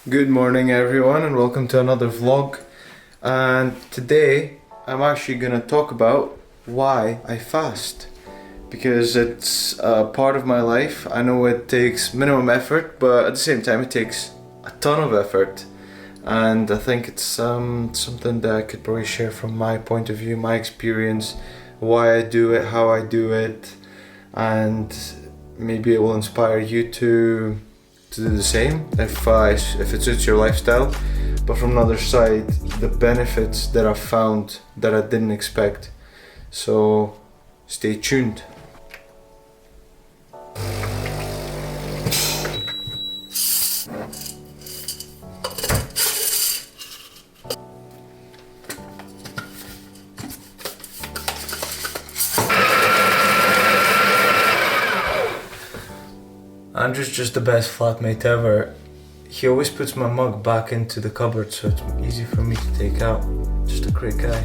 Good morning everyone and welcome to another vlog, and today I'm actually gonna talk about why I fast, because it's a part of my life. I know it takes minimum effort, but at the same time it takes a ton of effort, and I think it's something that I could probably share from my point of view, my experience, why I do it, how I do it, and maybe it will inspire you to do the same if it suits your lifestyle. But from another side, the benefits that I've found that I didn't expect. So stay tuned. Andrew's just the best flatmate ever. He always puts my mug back into the cupboard so it's easy for me to take out. Just a great guy.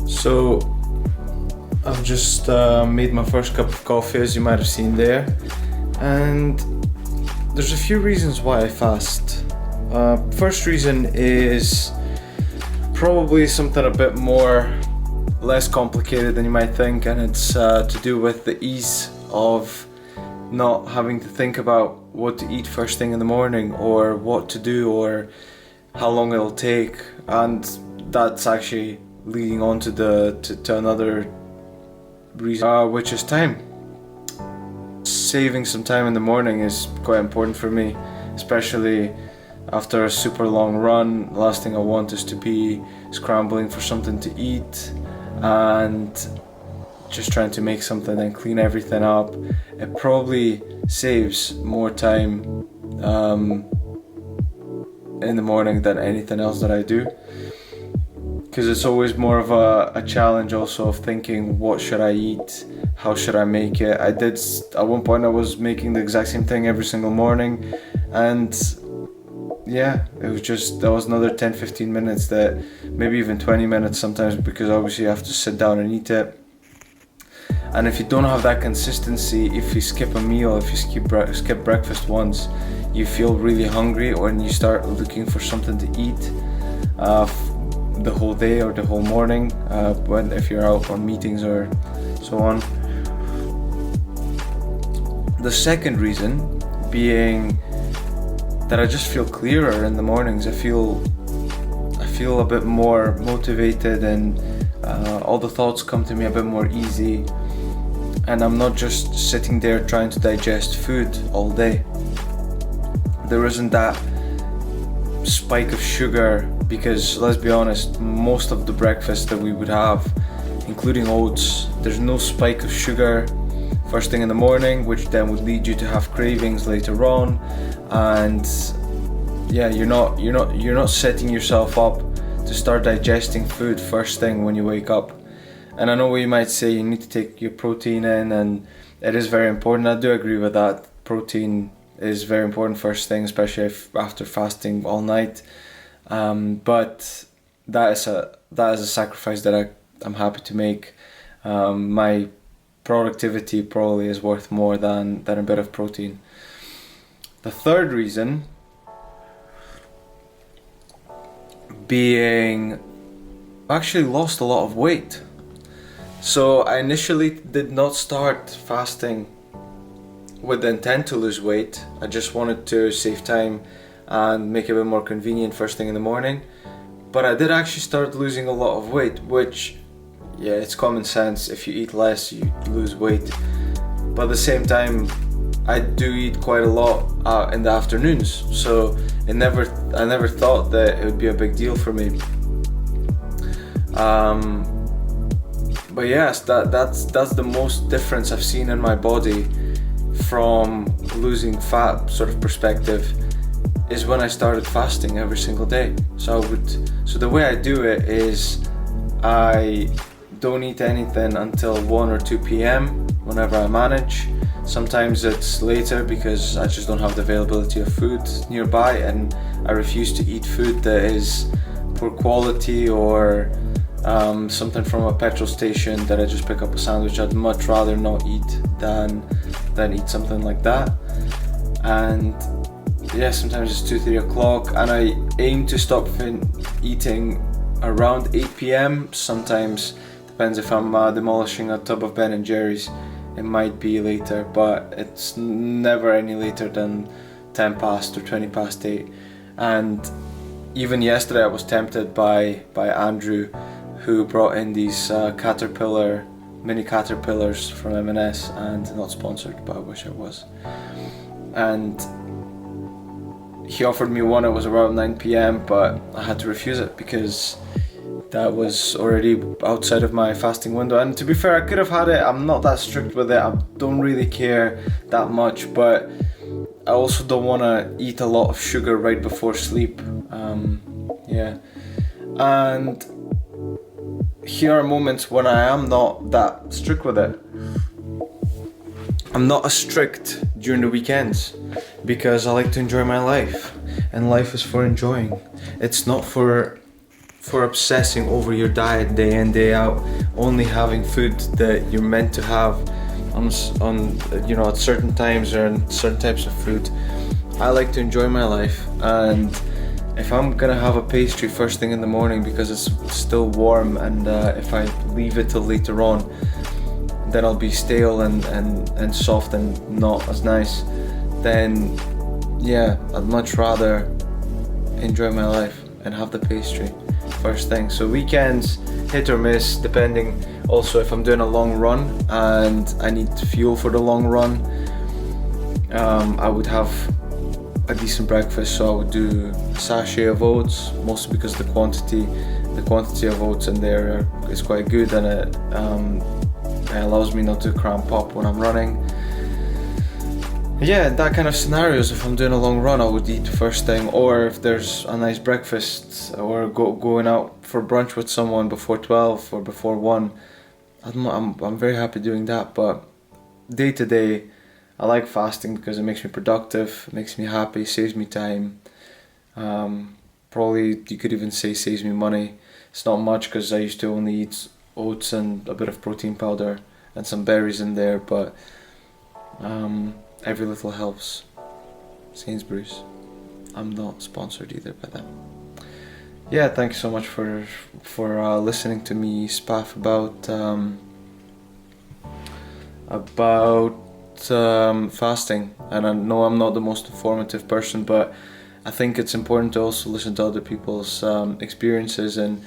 So I've just made my first cup of coffee, as you might have seen there, and there's a few reasons why I fast. First reason is probably something a bit less complicated than you might think, and it's to do with the ease of not having to think about what to eat first thing in the morning, or what to do, or how long it'll take. And that's actually leading on to another reason, which is time. Saving some time in the morning is quite important for me, especially after a super long run. Last thing I want is to be scrambling for something to eat and just trying to make something and clean everything up. It probably saves more time in the morning than anything else that I do, because it's always more of a challenge also of thinking, what should I eat, how should I make it. At one point I was making the exact same thing every single morning, and yeah, that was another 10-15 minutes, that maybe even 20 minutes sometimes, because obviously you have to sit down and eat it. And if you don't have that consistency, if you skip a meal, if you skip breakfast once, you feel really hungry when you start looking for something to eat the whole day or the whole morning, if you're out on meetings or so on. The second reason being that I just feel clearer in the mornings. I feel a bit more motivated, and all the thoughts come to me a bit more easy, and I'm not just sitting there trying to digest food all day. There isn't that spike of sugar, because let's be honest, most of the breakfast that we would have, including oats, there's no spike of sugar first thing in the morning, which then would lead you to have cravings later on. And yeah, you're not setting yourself up to start digesting food first thing when you wake up. And I know what you might say, you need to take your protein in, and it is very important. I do agree with that. Protein is very important first thing, especially after fasting all night. But that is a sacrifice that I'm happy to make. My productivity probably is worth more than a bit of protein. The third reason being, I actually lost a lot of weight. So I initially did not start fasting with the intent to lose weight. I just wanted to save time and make it a bit more convenient first thing in the morning. But I did actually start losing a lot of weight, which, yeah, it's common sense. If you eat less, you lose weight. But at the same time, I do eat quite a lot in the afternoons, so I never thought that it would be a big deal for me. But yes, that's the most difference I've seen in my body from losing fat sort of perspective is when I started fasting every single day. So the way I do it is I don't eat anything until 1 or 2 p.m. whenever I manage. Sometimes it's later because I just don't have the availability of food nearby, and I refuse to eat food that is poor quality or something from a petrol station that I just pick up a sandwich. I'd much rather not eat than eat something like that. And yeah, sometimes it's 2-3 o'clock, and I aim to stop eating around 8 p.m. Sometimes depends if I'm demolishing a tub of Ben & Jerry's, it might be later, but it's never any later than 10 past or 20 past 8. And even yesterday I was tempted by Andrew, who brought in these mini caterpillars from M&S, and not sponsored, but I wish I was. And he offered me one. It was around 9 p.m, but I had to refuse it because that was already outside of my fasting window. And to be fair, I could have had it. I'm not that strict with it. I don't really care that much, but I also don't want to eat a lot of sugar right before sleep. Yeah. And here are moments when I am not that strict with it. I'm not as strict during the weekends because I like to enjoy my life, and life is for enjoying. It's not for obsessing over your diet day in, day out, only having food that you're meant to have on at certain times or in certain types of food. I like to enjoy my life, and if I'm gonna have a pastry first thing in the morning because it's still warm, and if I leave it till later on, then I'll be stale and soft and not as nice, then yeah, I'd much rather enjoy my life and have the pastry first thing. So weekends, hit or miss, depending. Also, if I'm doing a long run and I need fuel for the long run, I would have a decent breakfast. So I would do a sachet of oats, mostly because the quantity of oats in there is quite good, and it allows me not to cramp up when I'm running. Yeah, that kind of scenarios, if I'm doing a long run, I would eat first thing, or if there's a nice breakfast or going out for brunch with someone before 12 or before 1, I'm very happy doing that. But day to day, I like fasting because it makes me productive, it makes me happy, saves me time. Probably you could even say saves me money. It's not much because I used to only eat oats and a bit of protein powder and some berries in there, but every little helps. Sainsbury's. I'm not sponsored either by them. Yeah, thanks so much for listening to me spaff about fasting. And I know I'm not the most informative person, but I think it's important to also listen to other people's experiences, and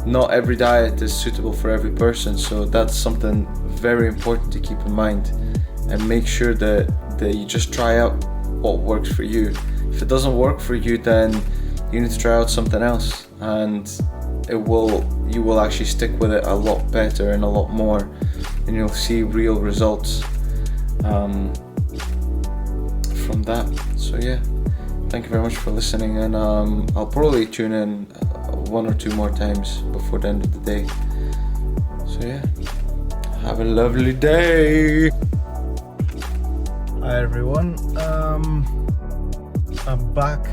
not every diet is suitable for every person, so that's something very important to keep in mind, and make sure that you just try out what works for you. If it doesn't work for you, then you need to try out something else, and you will actually stick with it a lot better and a lot more, and you'll see real results from that. So yeah, thank you very much for listening, and I'll probably tune in 1 or 2 more times before the end of the day. So yeah, have a lovely day. Hi everyone, I'm back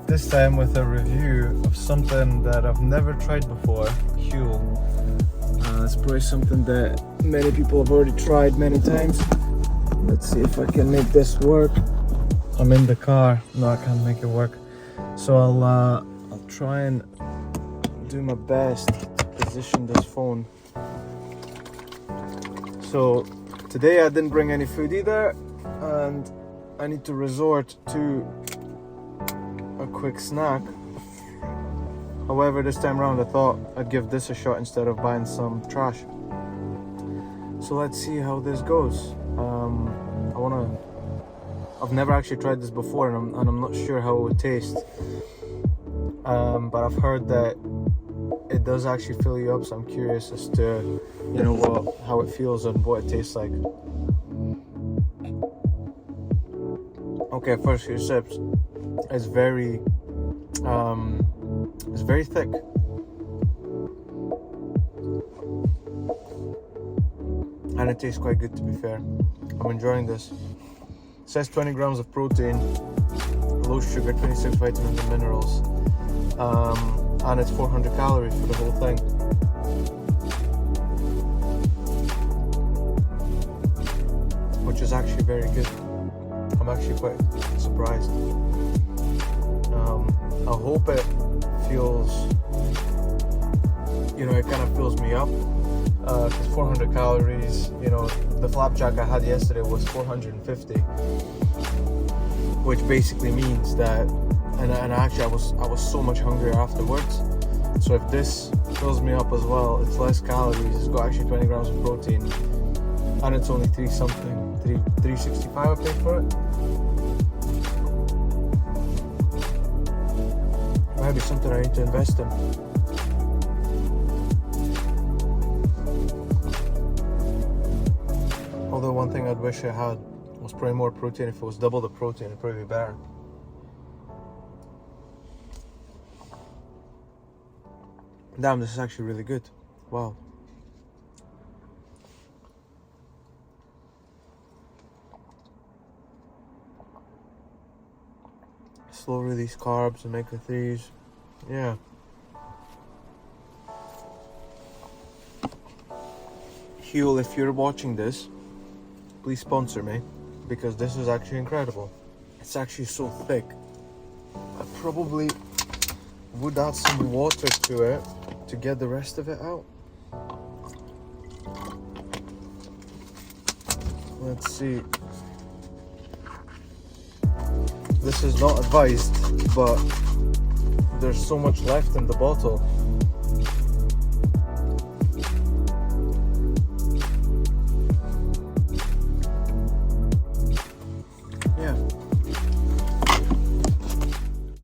this time with a review of something that I've never tried before, Huel. It's probably something that many people have already tried many times. Let's see if I can make this work. I'm in the car. No, I can't make it work. So I'll try and do my best to position this phone. So today I didn't bring any food either, and I need to resort to a quick snack. However, this time around I thought I'd give this a shot instead of buying some trash. So let's see how this goes. I've never actually tried this before, and I'm not sure how it would taste. But I've heard that it does actually fill you up. So I'm curious as to, you know, how it feels and what it tastes like. Okay, first few sips. It's very thick. And it tastes quite good, to be fair. I'm enjoying this. It says 20 grams of protein, low sugar, 26 vitamins and minerals, and it's 400 calories for the whole thing. Which is actually very good. I'm actually quite surprised. I hope it feels, you know, it kind of fills me up. Because 400 calories, you know, the flapjack I had yesterday was 450, which basically means that, and actually I was so much hungrier afterwards. So if this fills me up as well, it's less calories. It's got actually 20 grams of protein, and it's only 365 I paid for it. Might be something I need to invest in. Although one thing I'd wish I had was probably more protein. If it was double the protein, it'd probably be better. Damn, this is actually really good. Wow. Slow release carbs, omega-3s. Yeah. Huel, if you're watching this, please sponsor me, because this is actually incredible. It's actually so thick. I probably would add some water to it to get the rest of it out. Let's see. This is not advised, but there's so much left in the bottle